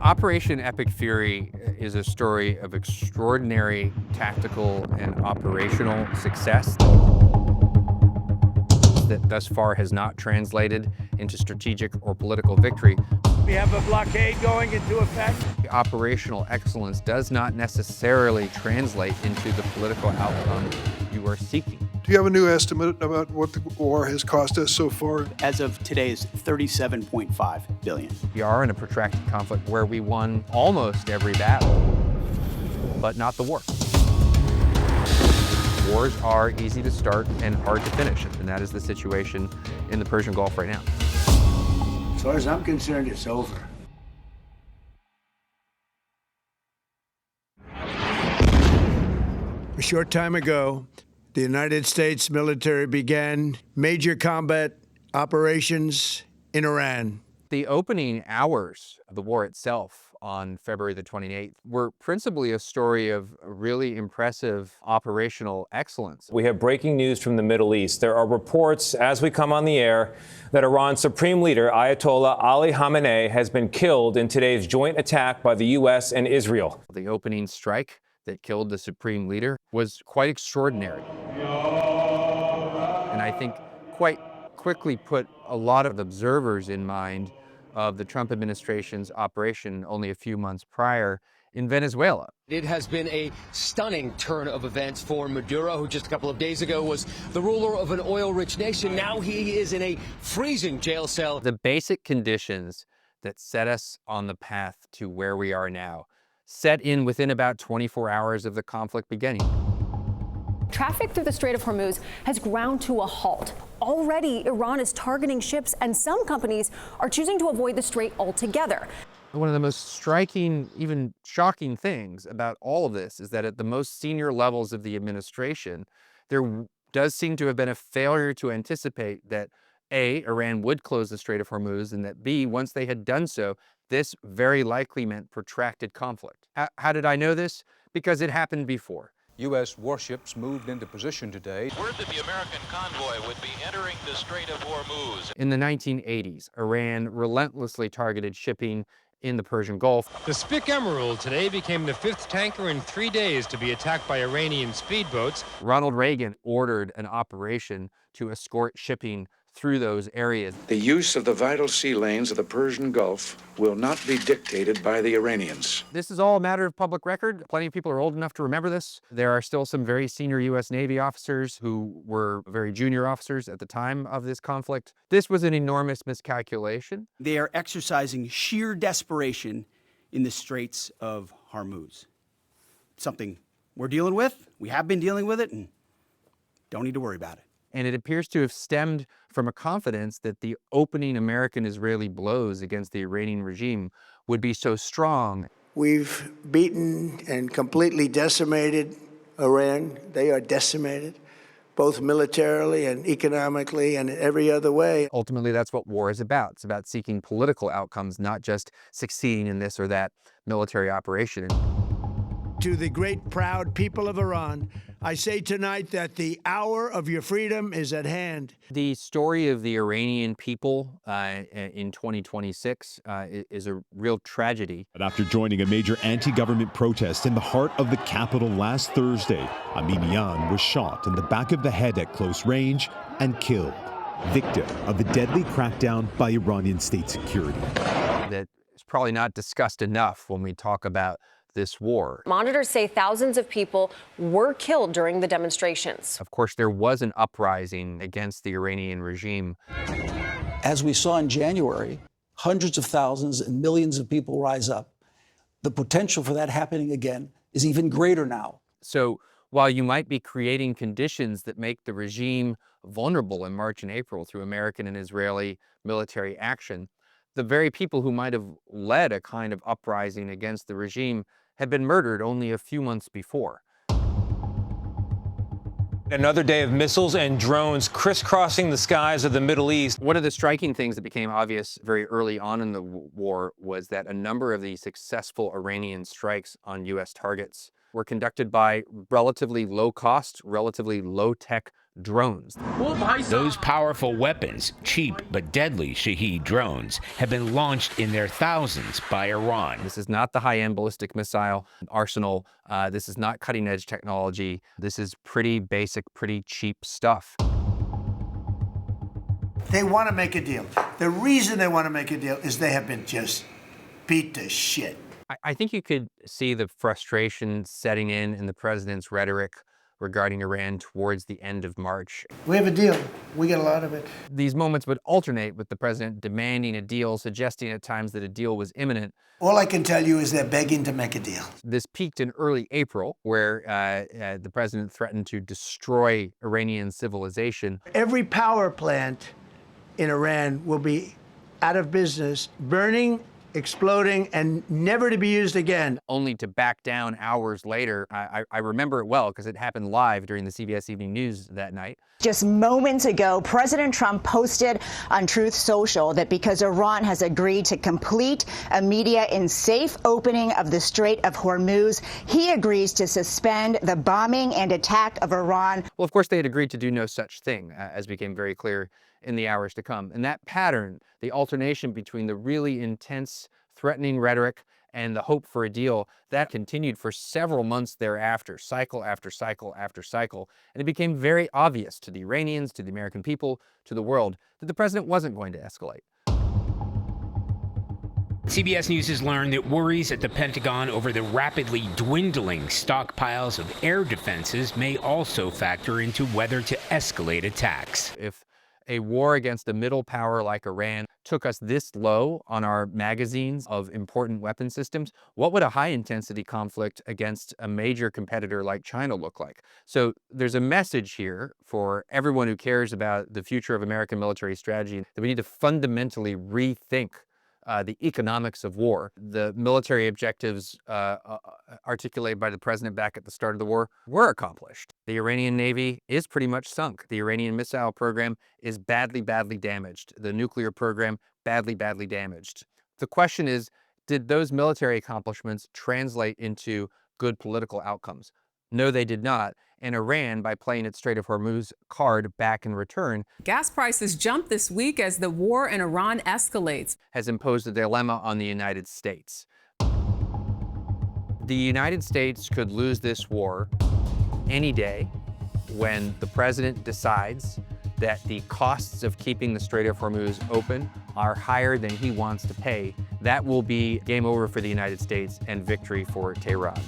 Operation Epic Fury is a story of extraordinary tactical and operational success that thus far has not translated into strategic or political victory. We have a blockade going into effect. Operational excellence does not necessarily translate into the political outcome you are seeking. Do you have a new estimate about what the war has cost us so far? As of today, is $37.5 billion. We are in a protracted conflict where we won almost every battle, but not the war. Wars are easy to start and hard to finish, and that is the situation in the Persian Gulf right now. As far as I'm concerned, it's over. A short time ago, the United States military began major combat operations in Iran. The opening hours of the war itself on February the 28th were principally a story of really impressive operational excellence. We have breaking news from the Middle East. There are reports as we come on the air that Iran's supreme leader, Ayatollah Ali Khamenei, has been killed in today's joint attack by the U.S. and Israel. The opening strike that killed the supreme leader was quite extraordinary. And I think quite quickly put a lot of observers in mind of the Trump administration's operation only a few months prior in Venezuela. It has been a stunning turn of events for Maduro, who just a couple of days ago was the ruler of an oil-rich nation. Now he is in a freezing jail cell. The basic conditions that set us on the path to where we are now set in within about 24 hours of the conflict beginning. Traffic through the Strait of Hormuz has ground to a halt. Already, Iran is targeting ships, and some companies are choosing to avoid the strait altogether. One of the most striking, even shocking things about all of this is that at the most senior levels of the administration, there does seem to have been a failure to anticipate that A, Iran would close the Strait of Hormuz, and that B, once they had done so, this very likely meant protracted conflict. How did I know this? Because it happened before. U.S. warships moved into position today. Word that the American convoy would be entering the Strait of Hormuz. In the 1980s, Iran relentlessly targeted shipping in the Persian Gulf. The Spic Emerald today became the 5th tanker in 3 days to be attacked by Iranian speedboats. Ronald Reagan ordered an operation to escort shipping through those areas. The use of the vital sea lanes of the Persian Gulf will not be dictated by the Iranians. This is all a matter of public record. Plenty of people are old enough to remember this. There are still some very senior U.S. Navy officers who were very junior officers at the time of this conflict. This was an enormous miscalculation. They are exercising sheer desperation in the Straits of Hormuz. Something we're dealing with, we have been dealing with it, and don't need to worry about it. And it appears to have stemmed from a confidence that the opening American-Israeli blows against the Iranian regime would be so strong. We've beaten and completely decimated Iran. They are decimated, both militarily and economically and every other way. Ultimately, that's what war is about. It's about seeking political outcomes, not just succeeding in this or that military operation. To the great, proud people of Iran, I say tonight that the hour of your freedom is at hand. The story of the Iranian people in 2026 is a real tragedy. But after joining a major anti-government protest in the heart of the capital last Thursday, Aminian was shot in the back of the head at close range and killed, victim of the deadly crackdown by Iranian state security. That is probably not discussed enough when we talk about this war. Monitors say thousands of people were killed during the demonstrations. Of course, there was an uprising against the Iranian regime. As we saw in January, hundreds of thousands and millions of people rise up. The potential for that happening again is even greater now. So while you might be creating conditions that make the regime vulnerable in March and April through American and Israeli military action, the very people who might have led a kind of uprising against the regime had been murdered only a few months before. Another day of missiles and drones crisscrossing the skies of the Middle East. One of the striking things that became obvious very early on in the war was that a number of the successful Iranian strikes on U.S. targets were conducted by relatively low-cost, relatively low-tech drones. Those powerful weapons, cheap but deadly Shahed drones, have been launched in their thousands by Iran. This is not the high-end ballistic missile arsenal. This is not cutting-edge technology. This is pretty basic, pretty cheap stuff. They want to make a deal. The reason they want to make a deal is they have been just beat to shit. I think you could see the frustration setting in the president's rhetoric regarding Iran towards the end of March. We have a deal. We get a lot of it. These moments would alternate with the president demanding a deal, suggesting at times that a deal was imminent. All I can tell you is they're begging to make a deal. This peaked in early April, where the president threatened to destroy Iranian civilization. Every power plant in Iran will be out of business, burning, exploding, and never to be used again. Only to back down hours later. I remember it well because it happened live during the CBS Evening News that night. Just moments ago, President Trump posted on Truth Social that because Iran has agreed to complete a media and safe opening of the Strait of Hormuz, he agrees to suspend the bombing and attack of Iran. Well, of course, they had agreed to do no such thing, as became very clear in the hours to come. And that pattern, the alternation between the really intense, threatening rhetoric and the hope for a deal, that continued for several months thereafter, cycle after cycle after cycle. And it became very obvious to the Iranians, to the American people, to the world, that the president wasn't going to escalate. CBS News has learned that worries at the Pentagon over the rapidly dwindling stockpiles of air defenses may also factor into whether to escalate attacks. If a war against a middle power like Iran took us this low on our magazines of important weapon systems, what would a high-intensity conflict against a major competitor like China look like? So there's a message here for everyone who cares about the future of American military strategy that we need to fundamentally rethink the economics of war. The military objectives articulated by the president back at the start of the war were accomplished. The Iranian Navy is pretty much sunk. The Iranian missile program is badly, badly damaged. The nuclear program, badly, badly damaged. The question is, did those military accomplishments translate into good political outcomes? No, they did not. And Iran, by playing its Strait of Hormuz card back in return, gas prices jumped this week as the war in Iran escalates, has imposed a dilemma on the United States. The United States could lose this war any day when the president decides that the costs of keeping the Strait of Hormuz open are higher than he wants to pay. That will be game over for the United States and victory for Tehran.